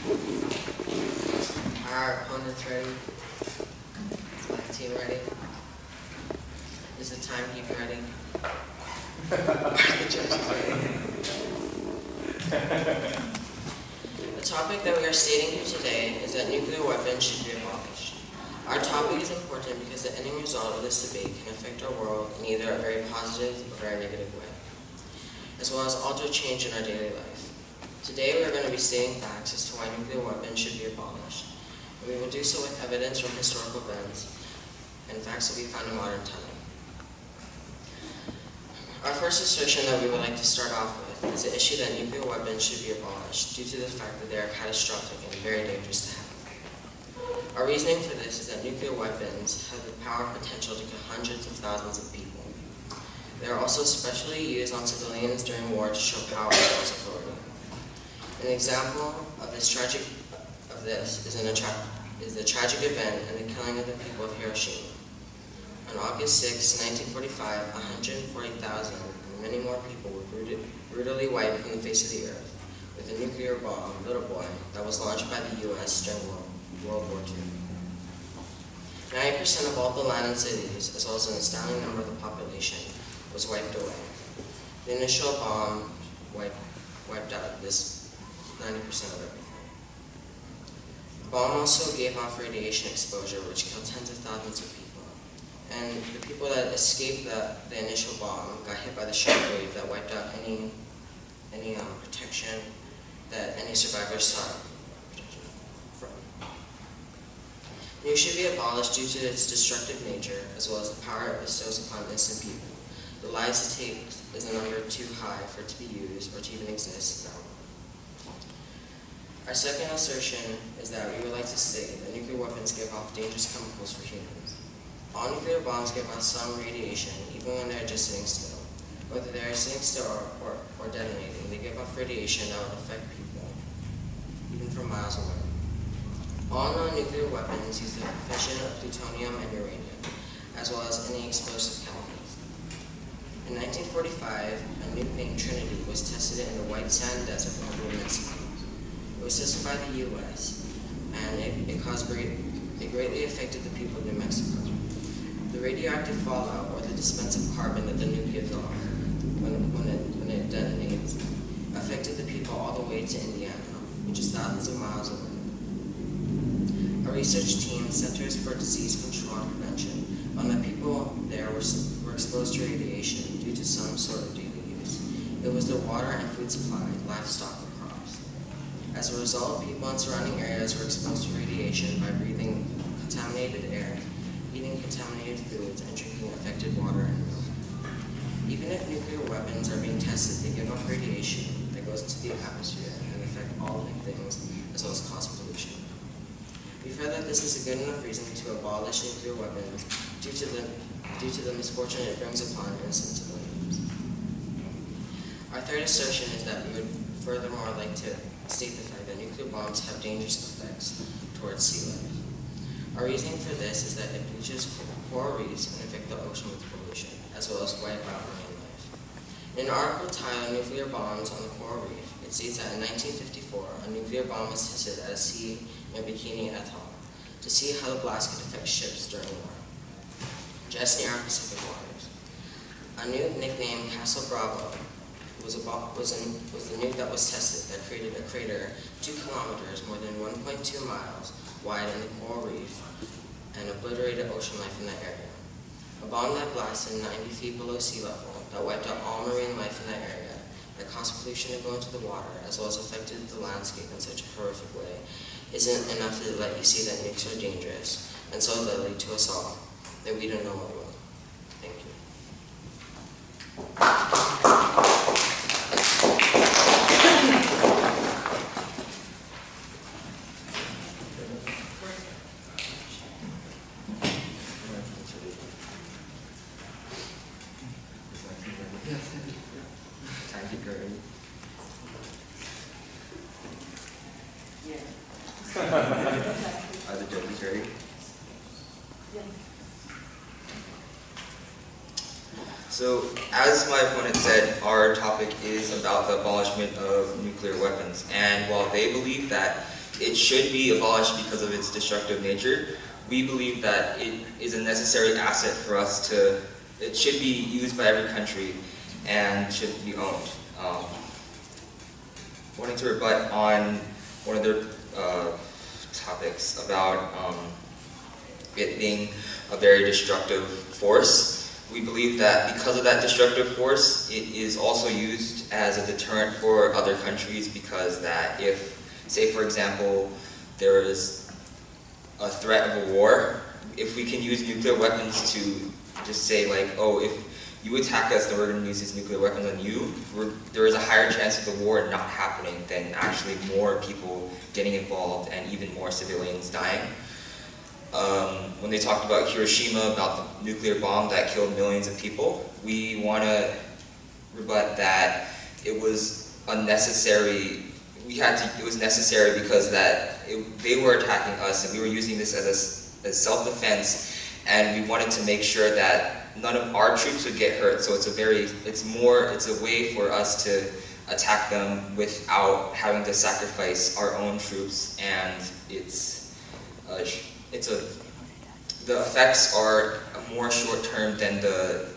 Our opponent's ready. Is my team ready? Is the timekeeper ready? Are the judges ready? The topic that we are stating here today is that nuclear weapons should be abolished. Our topic is important because the ending result of this debate can affect our world in either a very positive or very negative way, as well as alter change in our daily life. Today we are going to be stating facts as to why nuclear weapons should be abolished. And we will do so with evidence from historical events and facts that we found in modern time. Our first assertion that we would like to start off with is the issue that nuclear weapons should be abolished due to the fact that they are catastrophic and very dangerous to have. Our reasoning for this is that nuclear weapons have the power and potential to kill hundreds of thousands of people. They are also specially used on civilians during war to show power as well as authority. An example of this is the tragic event and the killing of the people of Hiroshima. On August 6, 1945, 140,000 and many more people were brutally wiped from the face of the earth with a nuclear bomb, Little Boy, that was launched by the U.S. during World War II. 90% of all the land and cities, as well as an astounding number of the population, was wiped away. The initial bomb wiped out this 90% of everything. The bomb also gave off radiation exposure, which killed tens of thousands of people. And the people that escaped the initial bomb got hit by the shockwave that wiped out any protection that any survivors sought from. Nuke should be abolished due to its destructive nature, as well as the power it bestows upon innocent people. The lives it takes is a number too high for it to be used or to even exist now. Our second assertion is that we would like to state that nuclear weapons give off dangerous chemicals for humans. All nuclear bombs give off some radiation, even when they are just sitting still. Whether they are sitting still or detonating, they give off radiation that will affect people, even from miles away. All known nuclear weapons use the fission of plutonium and uranium, as well as any explosive chemicals. In 1945, a nuke named Trinity was tested in the White Sand Desert of New Mexico. It was tested by the U.S., and it greatly affected the people of New Mexico. The radioactive fallout, or the dispense of carbon that the nuke gives off when it detonates, affected the people all the way to Indiana, which is thousands of miles away. A research team, Centers for Disease Control and Prevention, found that people there were exposed to radiation due to some sort of daily use. It was their water and food supply, livestock, or crops. As a result, people in surrounding areas were exposed to radiation by breathing contaminated air, eating contaminated foods, and drinking affected water and milk. Even if nuclear weapons are being tested, they give off radiation that goes into the atmosphere and affect all living things, as well as cause pollution. We feel that this is a good enough reason to abolish nuclear weapons due to the misfortune it brings upon innocent civilians. Our third assertion is that we would furthermore like to state the fact that nuclear bombs have dangerous effects towards sea life. Our reasoning for this is that it bleaches coral reefs and affects the ocean with pollution, as well as wipe out marine life. In an article titled Nuclear Bombs on the Coral Reef, it states that in 1954, a nuclear bomb was tested at a sea near Bikini Atoll to see how the blast could affect ships during war, just near our Pacific waters. A nuke nicknamed Castle Bravo was the nuke that was tested that created a crater 2 kilometers, more than 1.2 miles, wide in the coral reef and obliterated ocean life in that area. A bomb that blasted 90 feet below sea level, that wiped out all marine life in that area, that caused pollution to go into the water, as well as affected the landscape in such a horrific way, isn't enough to let you see that nukes are dangerous and so deadly to us all that we don't know what will. Thank you. Are the judges ready? Yes. So, as my opponent said, our topic is about the abolishment of nuclear weapons. And while they believe that it should be abolished because of its destructive nature. We believe that it is a necessary asset for us to, it should be used by every country and should be owned. Wanting to rebut on one of their topics about it being a very destructive force. We believe that because of that destructive force, it is also used as a deterrent for other countries, because that if, say for example, there is a threat of a war, if we can use nuclear weapons to just say like, oh, if you attack us, then we're going to use these nuclear weapons on you, there is a higher chance of the war not happening than actually more people getting involved and even more civilians dying. When they talked about Hiroshima, about the nuclear bomb that killed millions of people, we want to rebut that it was unnecessary. It was necessary because they were attacking us and we were using this as self-defense, and we wanted to make sure that none of our troops would get hurt. So it's a way for us to attack them without having to sacrifice our own troops, and the effects are more short term than the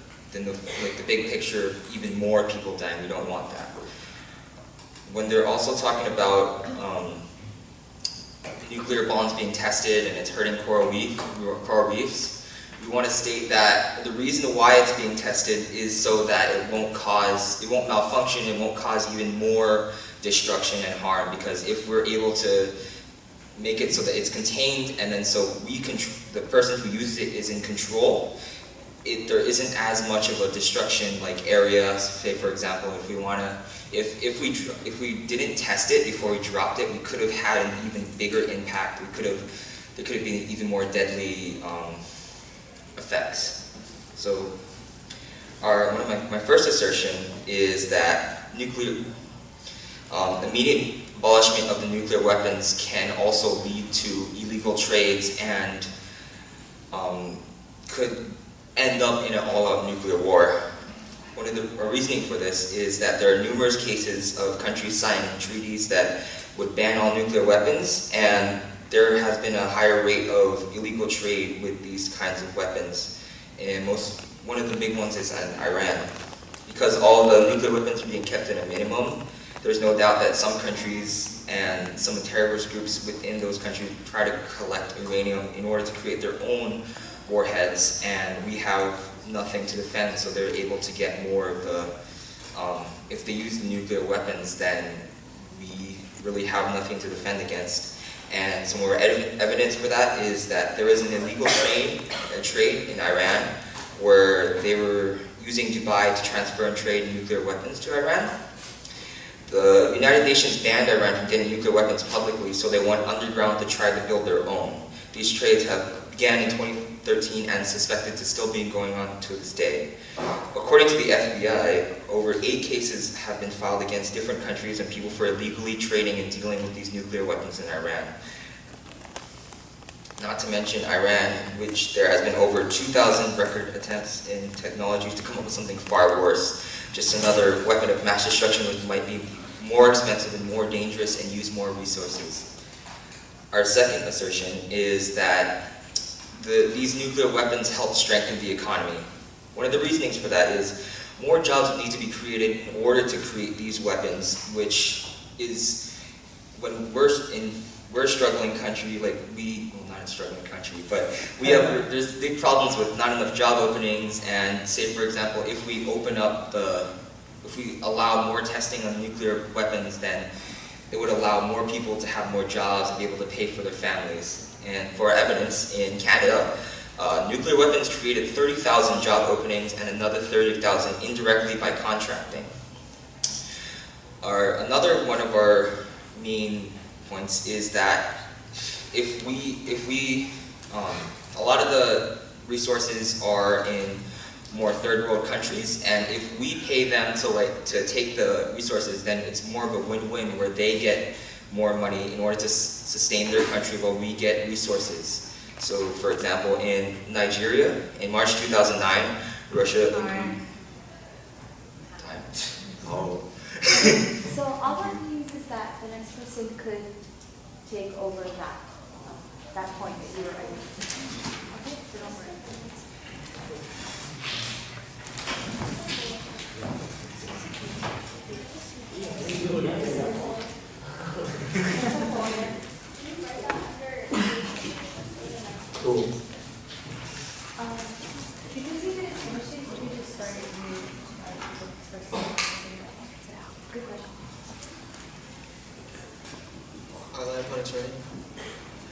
big picture of even more people dying. We don't want that. When they're also talking about nuclear bombs being tested and it's hurting coral reefs, we want to state that the reason why it's being tested is so that it won't malfunction, it won't cause even more destruction and harm. Because if we're able to make it so that it's contained, and then so the person who uses it is in control, there isn't as much of a destruction like area. Say for example, if we didn't test it before we dropped it, we could have had an even bigger impact. There could have been even more deadly effects. So my first assertion is that immediate abolishment of the nuclear weapons can also lead to illegal trades and could end up in an all-out nuclear war. One of the reasoning for this is that there are numerous cases of countries signing treaties that would ban all nuclear weapons, and there has been a higher rate of illegal trade with these kinds of weapons. And one of the big ones is in Iran. Because all the nuclear weapons are being kept at a minimum, there's no doubt that some countries and some terrorist groups within those countries try to collect uranium in order to create their own warheads, and we have nothing to defend, so they're able to get more of the, if they use the nuclear weapons, then we really have nothing to defend against. And some more evidence for that is that there is an illegal trade in Iran where they were using Dubai to transfer and trade nuclear weapons to Iran. The United Nations banned Iran from getting nuclear weapons publicly, so they went underground to try to build their own. These trades began in 2013 and suspected to still be going on to this day. According to the FBI, over 8 cases have been filed against different countries and people for illegally trading and dealing with these nuclear weapons in Iran. Not to mention Iran, which there has been over 2,000 record attempts in technologies to come up with something far worse. Just another weapon of mass destruction which might be more expensive and more dangerous and use more resources. Our second assertion is that these nuclear weapons help strengthen the economy. One of the reasonings for that is more jobs need to be created in order to create these weapons, which is when we're a struggling country, like not a struggling country, but there's big problems with not enough job openings. And say for example, if we allow more testing on nuclear weapons, then it would allow more people to have more jobs and be able to pay for their families. And for evidence, in Canada, nuclear weapons created 30,000 job openings and another 30,000 indirectly by contracting. Another one of our main points is that a lot of the resources are in more third world countries, and if we pay them to take the resources, then it's more of a win-win where they get more money in order to sustain their country while we get resources. So for example, in Nigeria, in March 2009, Russia agreed. So all that means is that the next person could take over that point that you were writing. Okay, so don't worry. Cool. Could you see the information? Could you just start a new good question. Are my opponents ready?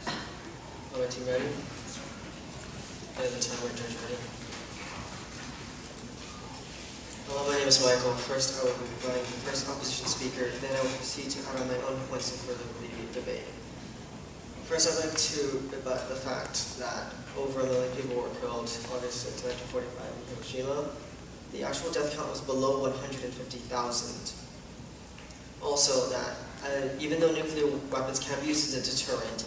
Are my team ready? And the timer judge ready? Hello, my name is Michael. First, I will be providing the first opposition speaker, then I will proceed to add on my own points in further the debate. First, I'd like to rebut the fact that over a million people were killed August 6, 1945 in Hiroshima. The actual death count was below 150,000. Also, that even though nuclear weapons can be used as a deterrent,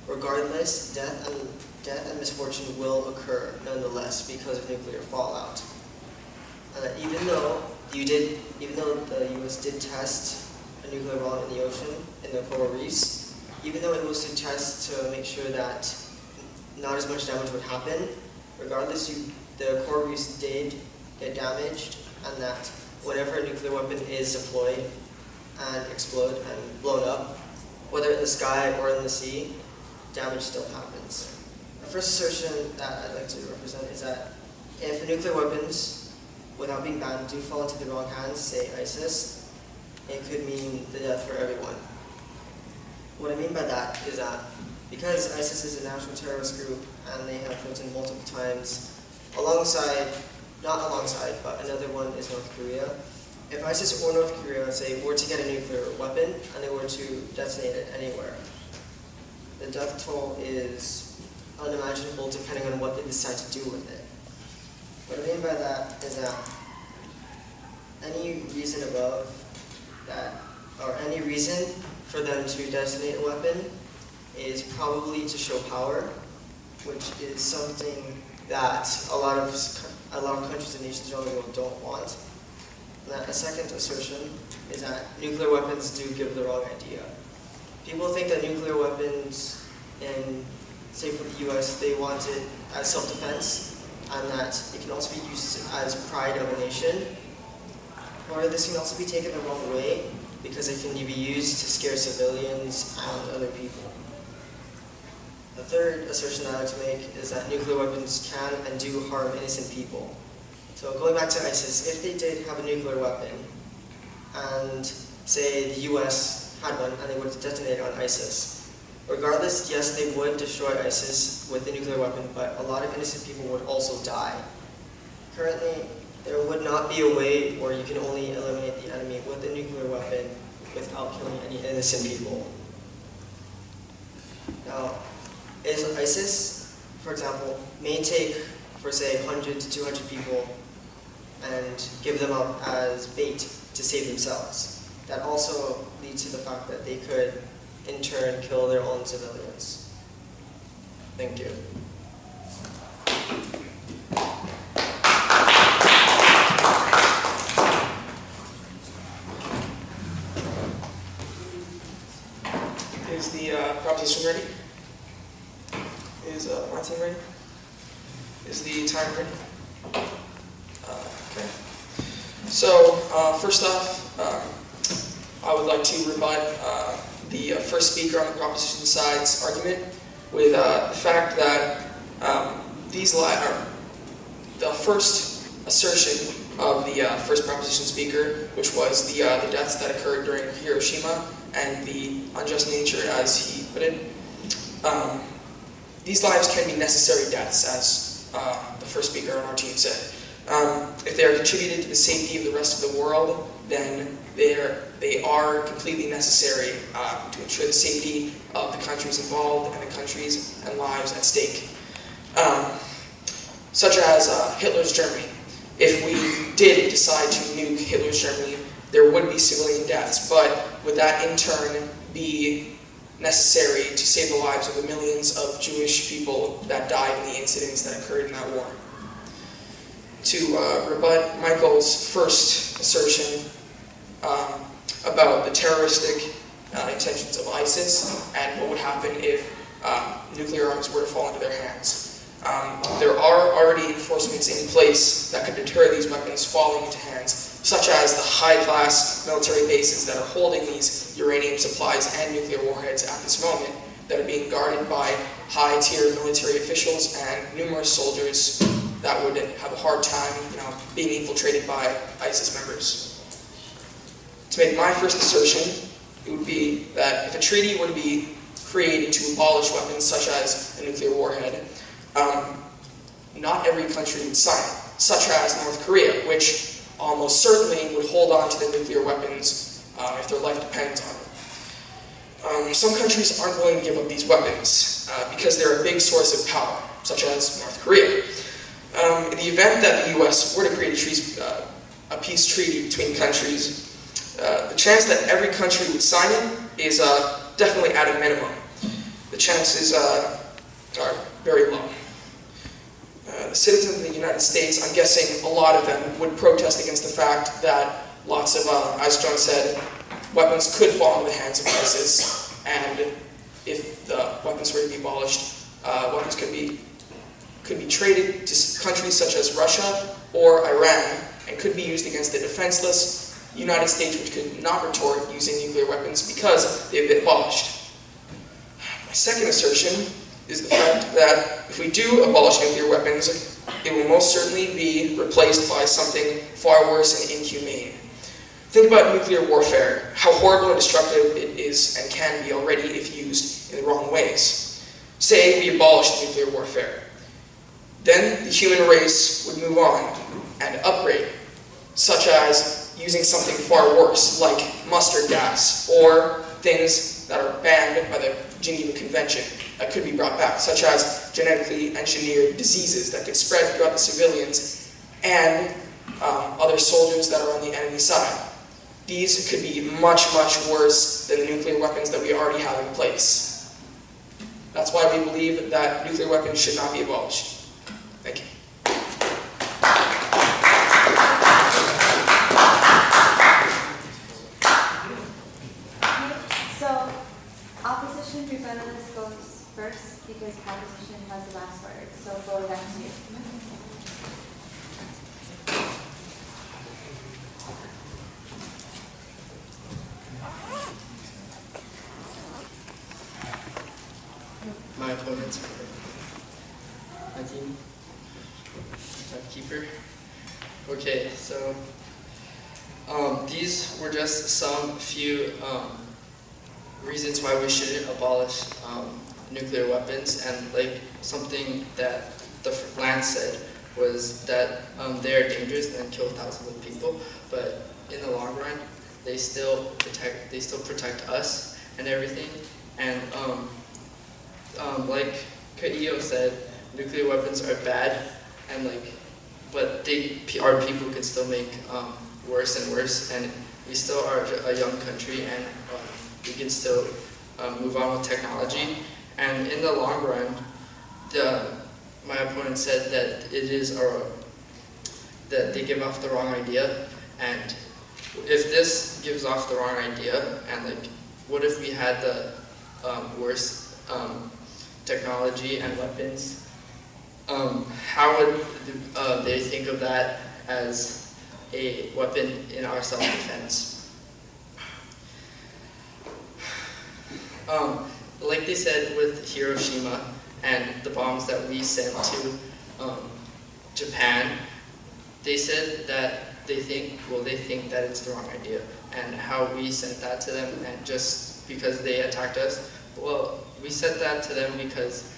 regardless, death and misfortune will occur nonetheless because of nuclear fallout. Even though the U.S. did test a nuclear bomb in the ocean, in the coral reefs, even though it was to test to make sure that not as much damage would happen, regardless, the coral reefs did get damaged, and that whenever a nuclear weapon is deployed and explode and blown up, whether in the sky or in the sea, damage still happens. The first assertion that I'd like to represent is that if nuclear weapons, without being banned, do fall into the wrong hands, say ISIS, it could mean the death for everyone. What I mean by that is that because ISIS is a national terrorist group and they have threatened multiple times, not alongside, but another one is North Korea. If ISIS or North Korea, say, were to get a nuclear weapon and they were to detonate it anywhere, the death toll is unimaginable depending on what they decide to do with it. What I mean by that is that any reason above that, or any reason for them to detonate a weapon is probably to show power, which is something that a lot of countries and nations around the world don't want. And a second assertion is that nuclear weapons do give the wrong idea. People think that nuclear weapons, say for the U.S., they want it as self-defense, and that it can also be used as pride of a nation. Or this can also be taken the wrong way, because it can be used to scare civilians and other people. The third assertion I like to make is that nuclear weapons can and do harm innocent people. So going back to ISIS, if they did have a nuclear weapon, and say the US had one and they were to detonate on ISIS, regardless, yes, they would destroy ISIS with the nuclear weapon, but a lot of innocent people would also die. Currently, there would not be a way where you can only eliminate the enemy with a nuclear weapon without killing any innocent people. Now, ISIS, for example, may take, for say, 100 to 200 people and give them up as bait to save themselves. That also leads to the fact that they could, in turn, kill their own civilians. Thank you. Is the proposition ready? Is my team ready? Is the time ready? Okay. So, first off, I would like to rebut the first speaker on the proposition side's argument with the fact that the first assertion of the first proposition speaker, which was the deaths that occurred during Hiroshima and the unjust nature, as he put it, these lives can be necessary deaths, as the first speaker on our team said. If they are contributed to the safety of the rest of the world, then they are completely necessary to ensure the safety of the countries involved and the countries and lives at stake. Such as Hitler's Germany. If we did decide to nuke Hitler's Germany, there would be civilian deaths, but would that in turn be necessary to save the lives of the millions of Jewish people that died in the incidents that occurred in that war? To rebut Michael's first assertion about the terroristic intentions of ISIS and what would happen if nuclear arms were to fall into their hands. There are already enforcements in place that could deter these weapons falling into hands, such as the high-class military bases that are holding these uranium supplies and nuclear warheads at this moment, that are being guarded by high-tier military officials and numerous soldiers that would have a hard time, being infiltrated by ISIS members. To make my first assertion, it would be that if a treaty were to be created to abolish weapons such as a nuclear warhead, not every country would sign it, such as North Korea, which almost certainly would hold on to the nuclear weapons if their life depends on it. Some countries aren't willing to give up these weapons because they're a big source of power, such as North Korea. In the event that the US were to create a peace treaty between countries, the chance that every country would sign it is definitely at a minimum. The chances are very low. The citizens of the United States, I'm guessing a lot of them would protest against the fact that lots of, as John said, weapons could fall into the hands of ISIS, and if the weapons were to be abolished, weapons could be traded to countries such as Russia or Iran, and could be used against the defenseless United States, which could not retort using nuclear weapons because they've been abolished. My second assertion is the fact that if we do abolish nuclear weapons, it will most certainly be replaced by something far worse and inhumane. Think about nuclear warfare, how horrible and destructive it is and can be already if used in the wrong ways. Say we abolish nuclear warfare. Then the human race would move on and upgrade, such as using something far worse, like mustard gas, or things that are banned by the Geneva Convention that could be brought back, such as genetically engineered diseases that could spread throughout the civilians and other soldiers that are on the enemy side. These could be much, much worse than the nuclear weapons that we already have in place. That's why we believe that nuclear weapons should not be abolished. Thank you. So, opposition rebellious goes first because opposition has the last word. So, go back to you. My opponents for my team, keeper. Okay, so these were just some few reasons why we shouldn't abolish nuclear weapons, and like something that the Lance said was that they are dangerous and kill thousands of people, but in the long run, they still protect us and everything, and like Kaio said, nuclear weapons are bad, and but our people can still make worse and worse, and we still are a young country, and we can still move on with technology. And in the long run, my opponent said that that they give off the wrong idea, and if this gives off the wrong idea, and what if we had the worst technology and weapons? How would they think of that as a weapon in our self-defense? Like they said with Hiroshima and the bombs that we sent to Japan, they said that they think that it's the wrong idea, and how we sent that to them, and just because they attacked us. Well, we sent that to them because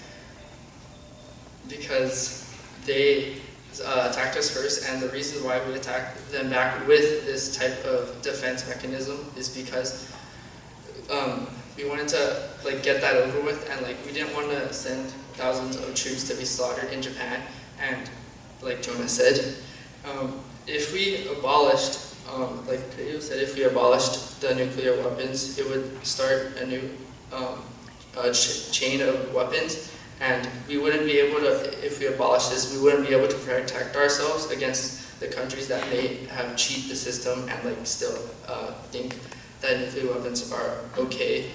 they attacked us first, and the reason why we attacked them back with this type of defense mechanism is because we wanted to get that over with, and we didn't want to send thousands of troops to be slaughtered in Japan. And like Jonah said, if we abolished, like Kaio said, if we abolished the nuclear weapons, it would start a new chain of weapons, and we wouldn't be able to, if we abolish this, we wouldn't be able to protect ourselves against the countries that may have cheated the system and still think that nuclear weapons are okay.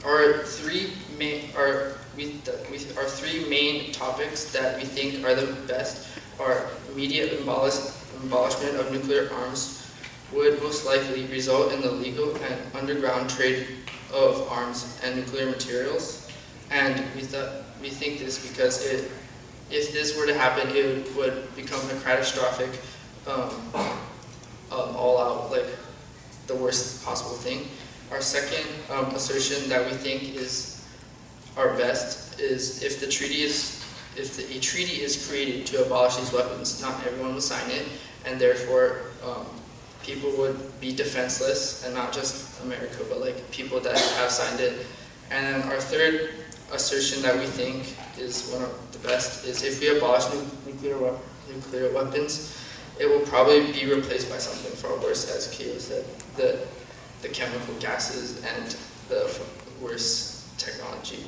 Our three main topics that we think are the best are immediate abolishment of nuclear arms would most likely result in the legal and underground trade of arms and nuclear materials. And we think this because if this were to happen, it would become a catastrophic, all-out, like the worst possible thing. Our second assertion that we think is our best is if a treaty is created to abolish these weapons, not everyone will sign it, and therefore people would be defenseless, and not just America, but like people that have signed it. And then our third assertion that we think is one of the best is if we abolish nuclear weapons, it will probably be replaced by something far worse, as Keo said, the chemical gases and the worse technology.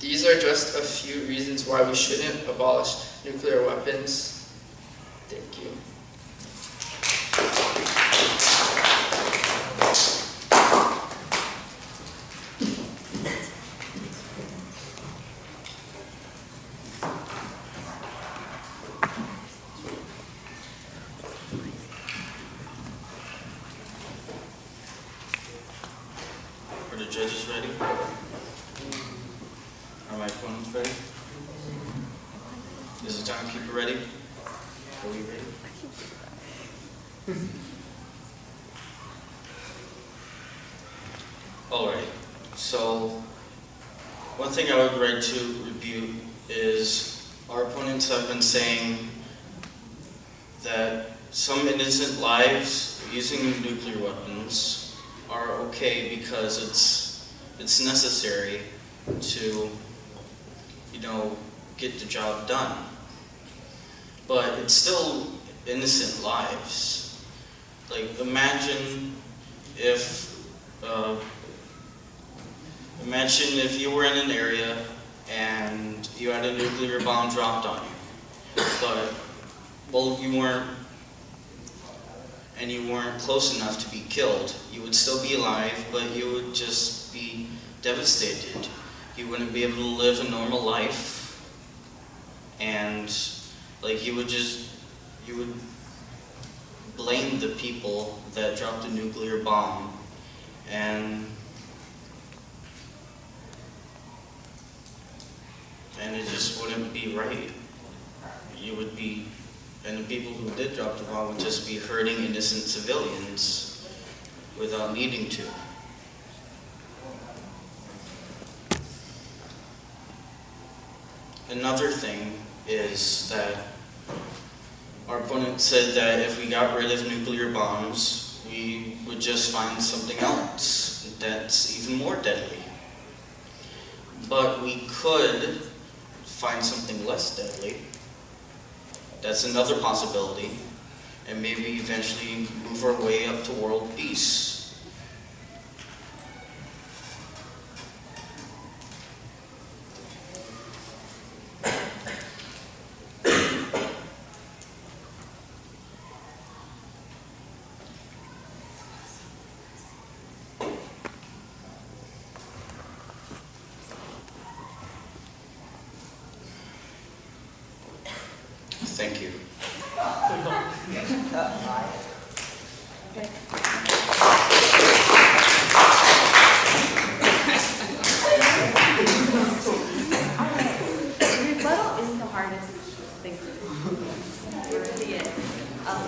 These are just a few reasons why we shouldn't abolish nuclear weapons. Thank you. Are the judges ready? Are my opponents ready? Is the timekeeper ready? Are we ready? Alright, so one thing I would like to rebuke is our opponents have been saying that some innocent lives using nuclear weapons are okay because it's necessary to, get the job done. But it's still innocent lives. Like, imagine if you were in an area and you had a nuclear bomb dropped on you, but, well, you weren't close enough to be killed. You would still be alive, but you would just be devastated. You wouldn't be able to live a normal life, and like you would blame the people that dropped the nuclear bomb, and it just wouldn't be right. And the people who did drop the bomb would just be hurting innocent civilians without needing to. Another thing is that our opponent said that if we got rid of nuclear bombs, we would just find something else that's even more deadly. But we could find something less deadly. That's another possibility, and maybe eventually move our way up to world peace. Thank you. Rebuttal is the hardest thing. It really is.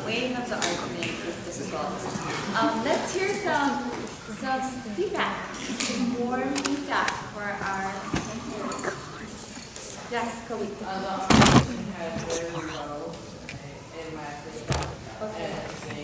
Weighing up the argument is difficult. Let's hear some feedback. More feedback for our. Yes, Khalid. Had very low in my perspective. Okay. And